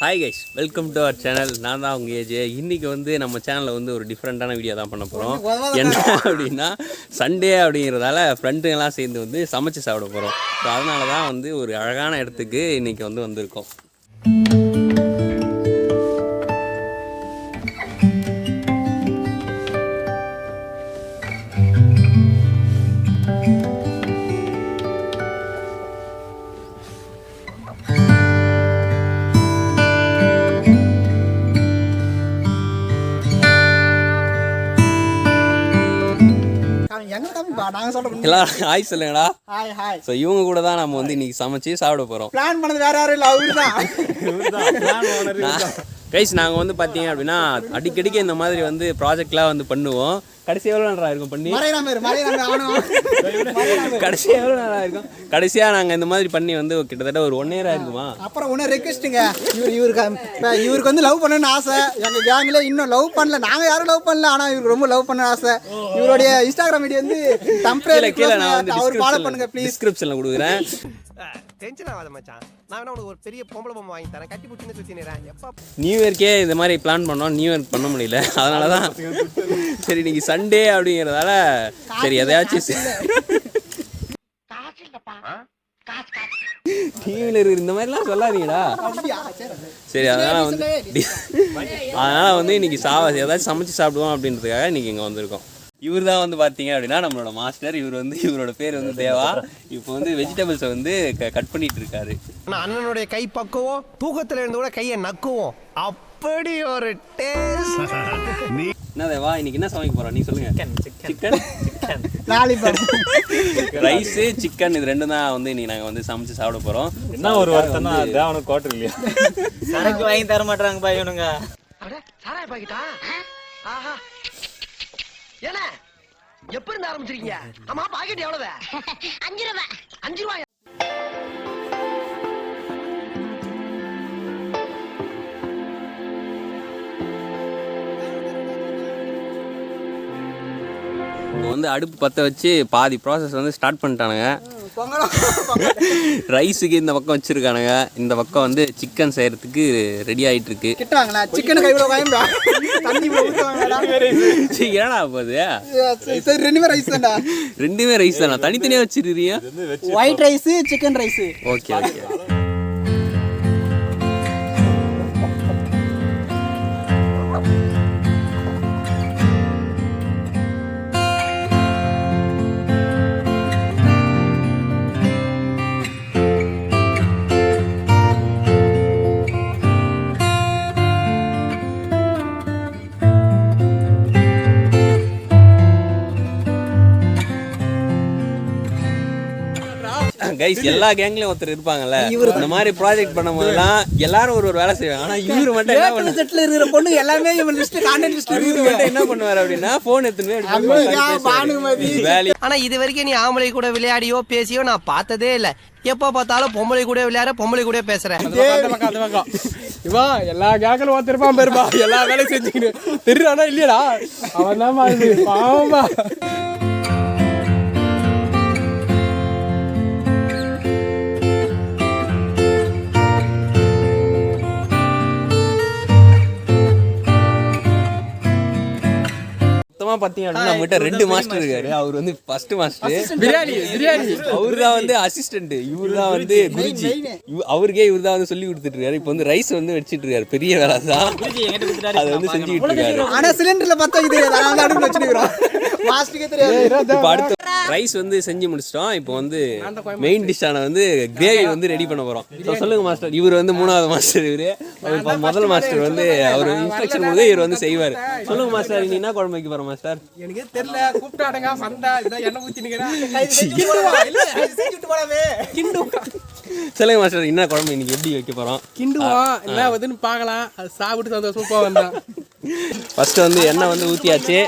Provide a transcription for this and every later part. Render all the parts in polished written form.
Hi guys, welcome to our channel. நான் தான் உங்கள் ஏஜ். இன்றைக்கி வந்து நம்ம சேனலில் வந்து ஒரு டிஃப்ரெண்ட்டான வீடியோ தான் பண்ண போகிறோம். என்ன அப்படின்னா, சண்டே அப்படிங்கிறதால ஃப்ரெண்டுங்கெல்லாம் சேர்ந்து வந்து சமைச்சு சாப்பிட போகிறோம். ஸோ அதனால தான் வந்து ஒரு அழகான இடத்துக்கு இன்றைக்கி வந்து வந்திருக்கோம். எல்லாரும் ஹாய் சொல்லுங்கடா. ஸோ இவங்க கூட தான் நம்ம வந்து இன்னைக்கு சமைச்சு சாப்பிட போகிறோம். பிளான் பண்ணது வேற யாரும் இல்லை, அவரு தான். கைஸ், நாங்கள் வந்து பார்த்தீங்க அப்படின்னா அடிக்கடிக்கு இந்த மாதிரி வந்து ப்ராஜெக்ட்லாம் வந்து பண்ணுவோம். கடைசி எவ்வளோ நேரம் இருக்கும் பண்ணி? கடைசி எவ்வளோ நேரம் இருக்கும்? கடைசியாக நாங்கள் இந்த மாதிரி பண்ணி வந்து கிட்டத்தட்ட ஒரு 1 year ஆயிருக்குமா. அப்புறம் ஒன்று ரெக்வெஸ்ட்டுங்க, இவருக்கு வந்து லவ் பண்ணணும்னு ஆசை. எங்கள் கேங்கில் இன்னும் லவ் பண்ணல, நாங்கள் யாரும் லவ் பண்ணல, ஆனால் இவருக்கு ரொம்ப லவ் பண்ண ஆசை. இவருடைய இன்ஸ்டாகிராம் ஐடி வந்து கீழே நான் வந்து அவர் ஃபாலோ பண்ணுங்க ப்ளீஸ். டிஸ்கிரிப்ஷனில் கொடுக்குறேன். டென்ஷன் ஆகாத மச்சான், நான் வேணா உனக்கு ஒரு பெரிய பொம்பளை பொம்மை வாங்கி தரேன், கட்டி பிடிச்சின்னு சுற்றினேன். எப்போ நியூ இயர்க்கே இந்த மாதிரி பிளான் பண்ணோம், நியூ இயர்க்கு பண்ண முடியல. அதனால தான் சரி இன்னைக்கு சண்டே அப்படிங்கிறதால சரி எதையாச்சும் டிவியில் இருக்கிற இந்த மாதிரிலாம் சொல்லாதீங்கடா. சரி அதனால் வந்து இன்னைக்கு ஏதாச்சும் சமைச்சு சாப்பிடுவோம் அப்படின்றதுக்காக இன்னைக்கு இங்கே வந்திருக்கோம். இவர் தான் வந்து பார்த்தீங்க அப்படின்னா நம்மளோட மாஸ்டர். இவரோட பேர் வந்து தேவா. இப்போ வந்து வெஜிடபிள்ஸை வந்து கட் பண்ணிட்டு இருக்காரு. அண்ணனுடைய கை பக்குவோம், தூக்கத்தில் இருந்து கூட கையை நக்குவோம், அப்படி ஒரு டேஸ்ட். என்ன தேவா, இன்னைக்கு என்ன சமைக்க போறோம் நீ சொல்லுங்க. சிக்கன் ரைஸு சிக்கன் இது ரெண்டும் தான் வந்து இன்னைக்கு நாங்கள் வந்து சமைச்சு சாப்பிட போகிறோம். என்ன ஒரு வருத்தம் தான், தேவனுக்கு கோட்டர் இல்லையா, சரக்கு வாங்கி தர மாட்டாங்க பையனுங்க. சாராய பாக்கிட்டா? ஆஹா, என்ன எப்ப இருந்து ஆரம்பிச்சிருக்கீங்க? ஆமா, பாக்கெட் எவ்வளவு? 5 ரூபாய். 5 ரூபாய். இப்போ வந்து அடுப்பு பற்ற வச்சு பாதி ப்ராசஸ் வந்து ஸ்டார்ட் பண்ணிட்டானுங்க. ரைஸுக்கு இந்த பக்கம் வச்சிருக்கானுங்க, இந்த பக்கம் வந்து சிக்கன் செய்யறதுக்கு ரெடி ஆயிட்டு இருக்கு. ஏன்னா போகுது ரெண்டுமே ரைஸ் தானா? தனித்தனியா வச்சிருக்கீங்க? White rice, chicken rice. Okay okay. Guys, எல்லா கேங்லயும் ஒருத்தர் இருப்பாங்கல்ல, இந்த மாதிரி ப்ராஜெக்ட் பண்ணும் போதெல்லாம் எல்லாரும் ஒரு வேலை செய்வாங்க. ஆனா இவரு மட்டும் என்ன பண்ண செட்ல இருக்கிற பொண்ணு எல்லாமே இவன் லிஸ்ட் கான்டென்ட் லிஸ்ட் இவரு மட்டும் என்ன பண்ணுவாரு அப்படின்னா போன் எடுத்துட்டு வேலை. ஆனா இது வரைக்கும் நீ ஆம்பளை கூட விளையாடியோ பேசியோ நான் பார்த்ததே இல்ல. எப்ப பார்த்தாலும் பொம்பளை கூட விளையாட, பொம்பளை கூட பேசுறேன். இவா எல்லா கேங்களும் ஒருத்தருப்பான் பெருப்பா, எல்லா வேலையும் செஞ்சுக்கிட்டு தெரியானா இல்லையடா, அவன் தான் பாவமா. பாத்தீங்க அப்படின்னா நம்மகிட்ட 2 மாஸ்டர் இருக்காரு. அவர் வந்து ஃபர்ஸ்ட் மாஸ்டர் பிரியாணி, அவரு தான் வந்து அசிஸ்டன்ட், இவரு தான் வந்து குருஜி. அவருக்கே இவர் தான் வந்து சொல்லி கொடுத்துட்டு இருக்காரு. இப்போ வந்து ரைஸ் வந்து வச்சிட்டு இருக்காரு, பெரிய வேலை தான் அதை வந்து செஞ்சுக்கிட்டு இருக்காரு. ஆனா சிலிண்டர்ல பத்த வைக்கிறது அதனால அடுப்புல வச்சிருக்கோம், மாஸ்டருக்கே தெரியாது. இப்போ அடுத்து ரைஸ் வந்து செஞ்சு முடிச்சிட்டோம். இப்போ வந்து மெயின் டிஷ்ஷான வந்து கிரேவி வந்து ரெடி பண்ண போறோம். சொல்லுங்க மாஸ்டர். இவர் வந்து 3வது மாஸ்டர். இவரு முதல் மாஸ்டர் வந்து அவர் இன்ஸ்ட்ரக்ஷன் கொடுத்து இவர் வந்து செய்வார். சொல்லுங்க மாஸ்டர், நீ என்ன குழம்பு வைக்க போற மாஸ்டர்? எனக்கு தெரியல, கூப்பிட்டாடுங்க வந்தா இத என்ன ஊத்தி நிக்கிறேன். சொல்லுங்க மாஸ்டர், என்ன குழம்பு இன்னைக்கு எப்படி வைக்க போறோம்? கிண்டுவோம், என்ன வருதுன்னு பார்க்கலாம், அது சாப்பிட்டு சந்தோஷமா போக வந்தா. ஃபர்ஸ்ட் வந்து எண்ணெய் வந்து ஊத்தியாச்சு.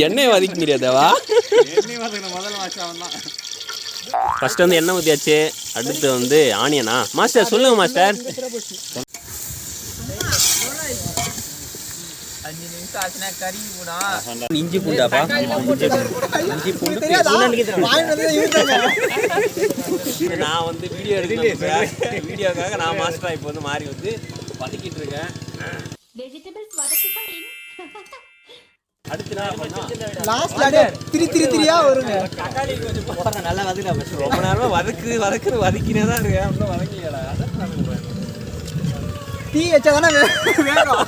எண்ணெய் வதக்க முடியாதவா? ஃபர்ஸ்ட் வந்து எண்ணெய் ஊத்தியாச்சு. அடுத்து வந்து ஆனியனா? மாஸ்டர் சொல்லுங்க மாஸ்டர். 5 நிமிஷம் ஆச்சுனா கறி போடும். இஞ்சி பூண்டாப்பா இஞ்சி பூண்டு நான் வந்து வீடியோ எடுக்கிறேன் வீடியோக்காக நான் மாஸ்டரா இப்போ வந்து மாறி வந்து வதக்கிட்டு இருக்கேன். வெஜிடபிள்ஸ் வதக்கிட்டீங்க. அடுத்து நான் லாஸ்ட்ல திரியா வருங்க. தக்காளி கொஞ்சம் போடுற நல்லா வதக்குடா ஃபர்ஸ்ட். ரொம்ப நேரமா வதக்கினே தான் இருக்கேன். இன்னும் வதக்கியடா. டீ வச்சா தானே வேணும்.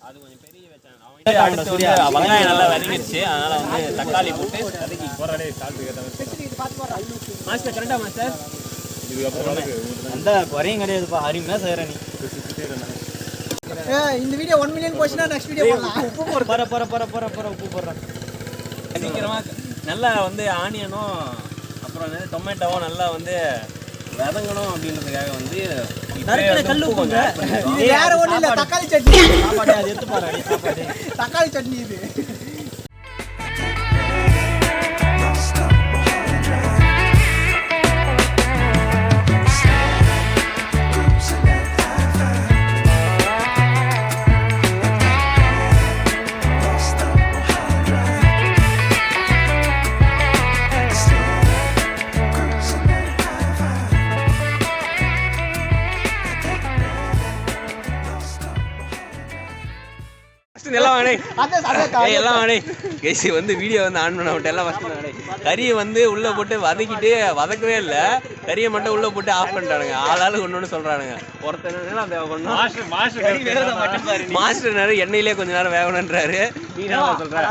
அது கொஞ்சம் பெரிய வச்சாங்க. அடுத்து வந்து வெங்காயம் நல்லா வதங்கிடுச்சு. அதனால வந்து தக்காளி போட்டு வதக்கி போறாடே சால்ட் கேட்டா. மாஸ்டர் கரெக்டா மாஸ்டர்? அந்த குறையும் கிடையாதுப்பா. அருமையா செய்யற நீ. இந்த வீடியோ 1 மில்லியன் போச்சுனா நெக்ஸ்ட் வீடியோ பண்ணலாம். உப்பு போற உப்பு போடுறேன். சீக்கிரமா நல்லா வந்து ஆனியனும் அப்புறம் டொமேட்டோவும் நல்லா வந்து வதங்கணும் அப்படின்றதுக்காக வந்து கல்லு உப்புங்க. இது வேற ஒண்ணும் இல்ல, தக்காளி சட்னி. சாப்பாடு அது எடுத்து பாரு சாப்பாடு. தக்காளி சட்னி இது. எல்லாம் வந்து வீடியோ வந்து ஆன் பண்ண விட்டு எல்லாம் கறியை வந்து உள்ள போட்டு வதக்கிட்டு வதக்கவே இல்லை, கறியை மட்டும் உள்ள போட்டு ஆஃப் பண்ணிட்டானுங்க. ஆளாளுக்கு ஒன்று சொல்றானுங்க. ஒருத்தர் மாஸ்டர் நேரம் எண்ணெயிலே கொஞ்ச நேரம் வேகணுன்றாரு. சொல்றாரு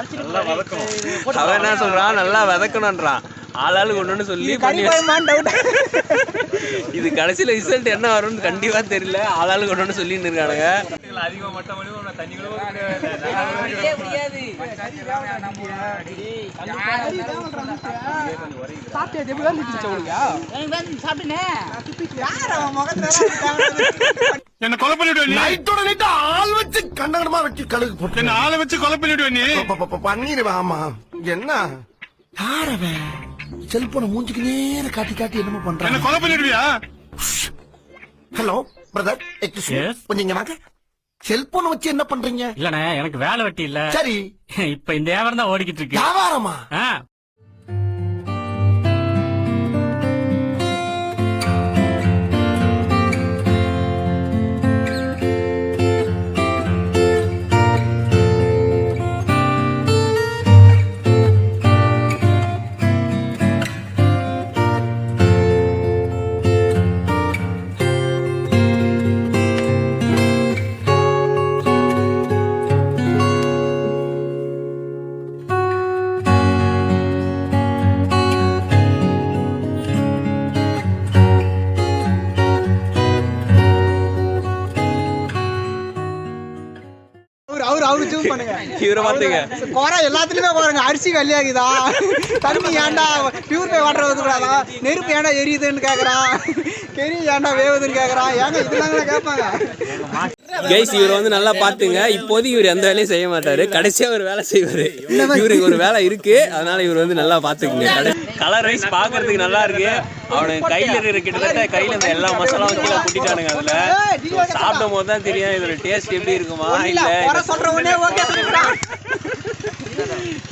அவன் என்ன சொல்றான், நல்லா வதக்கணும்ன்றான். ஆளாளுக்கு ஒண்ணு சொல்லி பண்ணி இது கடைசியில ரிசல்ட் என்ன வரும்னு கண்டிப்பா தெரியல. ஆளாளுக்கு ஒண்ணு சொல்லிட்டு இருக்கானுங்க. அதிகமா மட்டும் தண்ணி என்ன கொலை பண்ணிடுவேன். நைட்டோட நைட்டு ஆள் வச்சு கண்டகடமா வச்சு கழுகு போட்டு என்ன ஆளை வச்சு கொலை பண்ணிடுவேன். நீ பண்ணிடுவேன். ஆமா என்ன யாரவன் செல்போனை மூஞ்சிக்கு நேர காட்டி காட்டி என்னமோ பண்றான். என்ன கொலை பண்ணிடுவியா? ஹலோ பிரதர், கொஞ்சம் இங்க வாங்க. செல்போன் வச்சு என்ன பண்றீங்க? இல்லண்ணே, எனக்கு வேலை வெட்டி இல்ல. சரி, இப்ப இந்த வியாபாரம் தான் ஓடிக்கிட்டு இருக்கு. வியாபாரமா? அவரு சூஸ் பண்ணுங்க. இவரை பாத்துங்க. கோரா எல்லாத்துலயுமே பாருங்க. அரிசி வெள்ளையாகுதா, தண்ணி ஏன்டா பியூரிஃபை வாட்டர் ஊத்துறாதா, நெருப்பு ஏன்டா எரியுதுன்னு கேக்குறான், கறி ஏன்டா வேவுதுன்னு கேக்குறான். ஏங்க இதெல்லாம் கேட்பாங்க. கைஸ் இவர் வந்து நல்லா பாத்துங்க. இப்போதைக்கு இவர் எந்த வேலையும் செய்ய மாட்டாரு, கடைசியா ஒரு வேலை செய்வாரு. இவருக்கு ஒரு வேலை இருக்கு, அதனால இவர் வந்து நல்லா பாத்துக்குங்க. கலர் ரைஸ் பாக்குறதுக்கு நல்லா இருக்கு. அவனுக்கு கையில கிட்டத்தட்ட கையில இந்த எல்லா மசாலாவும் கீழே குட்டிட்டானுங்க. அதுல சாப்பிடும் போது தான் தெரியும் இதோட டேஸ்ட் எப்படி இருக்குமா இல்ல.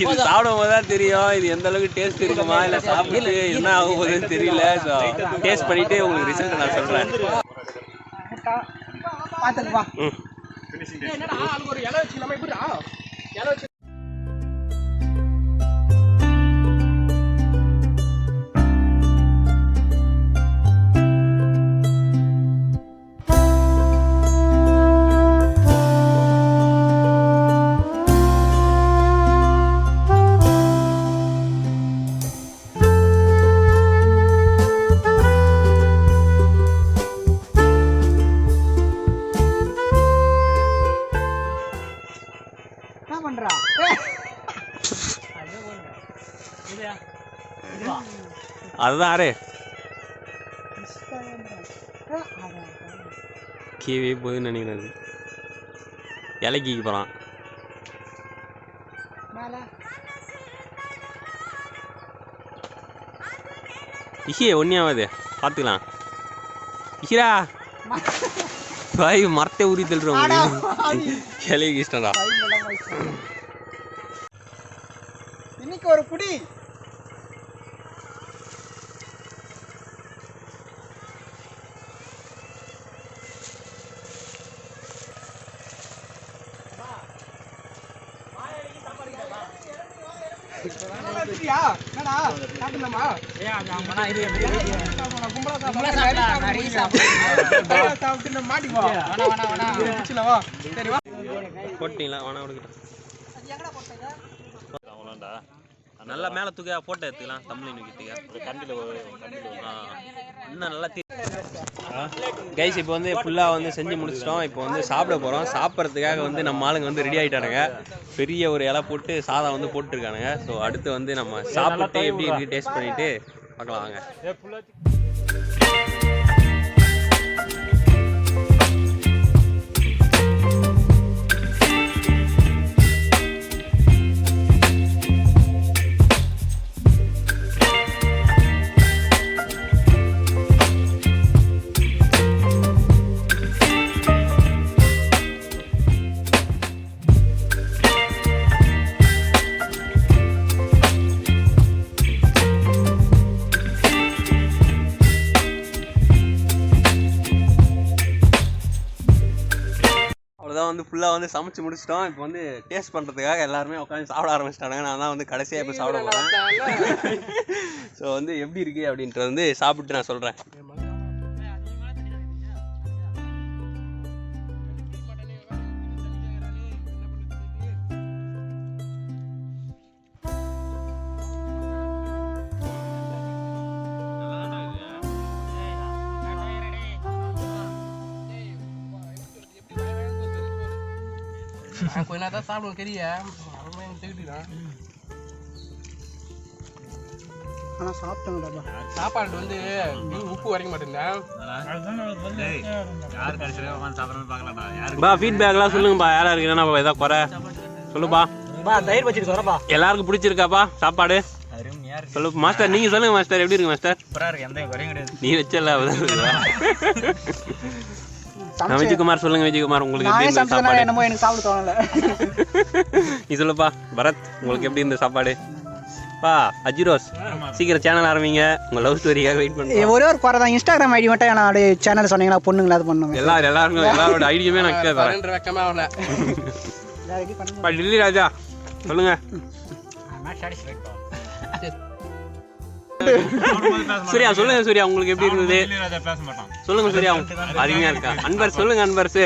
இது சாப்பிடும் போது தான் தெரியும் இது எந்த அளவுக்கு டேஸ்ட் இருக்குமா இல்ல சாப்பிட்டு என்ன ஆகும் போதுன்னு தெரியல. ஸோ டேஸ்ட் பண்ணிட்டு உங்களுக்கு ரிசல்ட் நான் சொல்றேன். அதுதான் அரே கீழே போகுதுன்னு நினைக்கிறது. இலைக்கு போகிறான். இஹியே ஒன்னியாவது பார்த்துக்கலாம். இஹிரா பாய் மரத்தை உரி தள்ளுறோம். எலிக்கு இஷ்டம்டா. இன்னைக்கு ஒரு குடி போட்டீங்களா? வேணா கொடுக்கிட்டேன். நல்லா மேலே தூக்க போட்டோ எடுத்துக்கலாம். தமிழ் இன்னும் நல்லா கைஸ். இப்போ வந்து ஃபுல்லாக வந்து செஞ்சு முடிச்சிட்டோம். இப்போ வந்து சாப்பிட போகிறோம். சாப்பிட்றதுக்காக வந்து நம்ம ஆளுங்க வந்து ரெடி ஆகிட்டானுங்க. பெரிய ஒரு இலை போட்டு சாதம் வந்து போட்டுருக்கானுங்க. ஸோ அடுத்து வந்து நம்ம சாப்பிட்டு எப்படி இருக்கு டேஸ்ட் பண்ணிட்டு பார்க்கலாம் வாங்க. வந்து ஃபுல்லாக வந்து சமைச்சு முடிச்சிட்டோம். இப்போ வந்து டேஸ்ட் பண்ணுறதுக்காக எல்லாருமே உட்காந்து சாப்பிட ஆரம்பிச்சிட்டாங்க. நான் தான் வந்து கடைசியாக இப்போ சாப்பிட போகிறேன். ஸோ வந்து எப்படி இருக்குது அப்படின்றது வந்து சாப்பிட்டு நான் சொல்கிறேன். கொஞ்ச நேரம் தான் சாப்பிடுவோம் கறியை. ஆனால் சாப்பிட்டோம். சாப்பாடு வந்து உப்பு வரைக்க மாட்டேங்குதா? ஃபீட்பேக்லாம் சொல்லுங்கப்பா. யாரா இருக்குன்னா ஏதாவது குறை சொல்லுப்பா. தயிர் வச்சுட்டு வரப்பா. எல்லாருக்கும் பிடிச்சிருக்காப்பா சாப்பாடு? சொல்லு மாஸ்டர். நீங்கள் சொல்லுங்க மாஸ்டர், எப்படி இருக்கு மாஸ்டர்? எந்த குறையும் கிடையாது. நீ வச்சல விஜயகுமார் சொல்லுங்க. விஜயகுமார் உங்களுக்கு எப்படி இருந்த சாப்பாடு? என்னமோ எனக்கு சாப்பிட தோணல. நீ சொல்லுப்பா. பரத் உங்களுக்கு எப்படி இருந்த சாப்பாடு? பா அஜிரோஸ் சீக்கிரம் சேனல் ஆரம்பிங்க. உங்க லவ் ஸ்டோரிக்காக வெயிட் பண்ணுறேன். ஒரே ஒரு குறை தான், இன்ஸ்டாகிராம் ஐடி மட்டும் என்னோட சேனல் சொன்னீங்கன்னா பொண்ணுங்களா அது பண்ணுங்க. எல்லாரோட ஐடியுமே நான் கேட்குறேன். டில்லி ராஜா சொல்லுங்க. சூர்யா சொல்லுங்க. சூர்யா உங்களுக்கு எப்படி இருந்தது சொல்லுங்க. சூர்யா அருமையா இருக்கா? அன்பர் சொல்லுங்க. அன்பர்ஸ்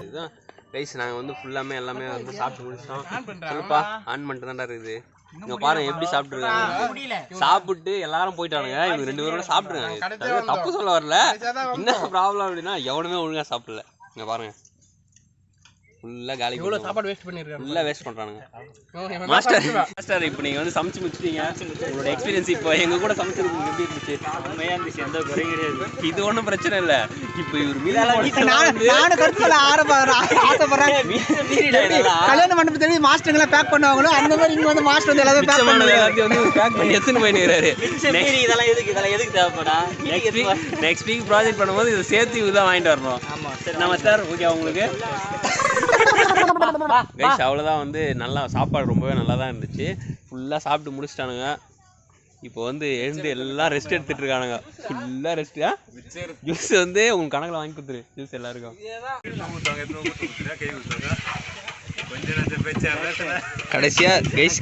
இதுதான் கைஸ். நாங்கள் வந்து ஃபுல்லாமே எல்லாமே வந்து சாப்பிட்டு முடிச்சிட்டோம். சொல்லுப்பா. ஆன் பண்ணிட்டு தான்டா இருக்குது. இங்க பாருங்க எப்படி சாப்பிட்டுருக்காங்க. சாப்பிட்டு எல்லாரும் போயிட்டானுங்க. இவங்க 2 பேரோட சாப்பிட்டுருக்காங்க. தப்பு சொல்ல வரல. என்ன ப்ராப்ளம் அப்படின்னா எவனுமே ஒழுங்கா சாப்பிடல. இங்க பாருங்க ஃபுல்லாக காலி. இவ்வளோ சாப்பாடு வேஸ்ட் பண்ணியிருக்காங்க. ஃபுல்லாக வேஸ்ட் பண்ணுறானுங்க. மாஸ்டர் இப்போ நீங்கள் வந்து சமைச்சு முடிச்சிட்டீங்க. உங்களோட எக்ஸ்பீரியன்ஸ் இப்போ எங்கள் கூட சமைச்சிருக்கு எப்படி இருந்துச்சு? உண்மையாக இருந்துச்சு. எந்த குறையும் கிடையாது. இது ஒன்றும் பிரச்சனை இல்லை. இப்போ இவர் நானும் கருத்து சொல்ல ஆசைப்படுறேன். கல்யாண மண்டபத்தில் மாஸ்டர்களை பேக் பண்ணுவாங்களோ அந்த மாதிரி இங்கே வந்து மாஸ்டர் வந்து எல்லாத்தையும் வந்து பேக் பண்ணி எடுத்துன்னு போயிடுறாரு. இதெல்லாம் எதுக்கு தேவைப்படா? நெக்ஸ்ட் வீக் ப்ராஜெக்ட் பண்ணும்போது இதை சேர்த்து இதுதான் வாங்கிட்டு வரணும். நம்ம சார் ஓகே உங்களுக்கு கைஸ் அவ்வளோதான். வந்து நல்லா சாப்பாடு ரொம்பவே நல்லா தான் இருந்துச்சு. ஃபுல்லாக சாப்பிட்டு முடிச்சிட்டானுங்க. இப்போ வந்து எழுந்து எல்லாம் ரெஸ்ட் எடுத்துட்டு இருக்கானுங்க. ஃபுல்லாக ரெஸ்ட்டு. ஜூஸ் வந்து உங்க கணக்கில் வாங்கி கொடுத்துரு. ஜூஸ் எல்லாருக்கும்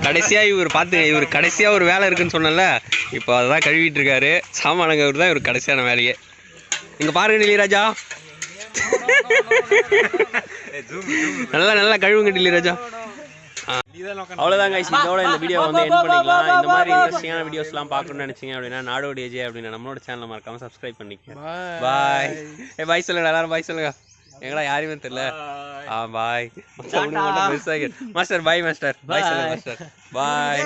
கடைசியாக இவர் பார்த்து இவர் கடைசியாக ஒரு வேலை இருக்குன்னு சொன்னல. இப்போ அதான் கழுவிட்டு இருக்காரு. சாமானங்க இவர் தான் இவர் கடைசியான வேலையே. இங்கே பாருங்க இளையராஜா. நல்லா கழுவுங்க இளையராஜா. அவ்வளோதான் கைஸ். இதோட இந்த வீடியோ வந்து எண்ட் பண்ணிக்கலாம். இந்த மாதிரி இன்ட்ரெஸ்டிங்கான வீடியோஸ்லாம் பார்க்கணும்னு நினச்சிங்க அப்படின்னா நாடோடி ஏஜே அப்படின்னு நம்மளோட சேனலை மறக்காம சப்ஸ்கிரைப் பண்ணிக்கங்க. பாய். பாய் சொல்லுங்க எல்லாரும். பாய் சொல்லுங்க. எங்கடா யாருமே தெரியல. பாய் மாஸ்டர். பாய் மாஸ்டர். பாய் சொல்லுங்க மாஸ்டர். பாய்.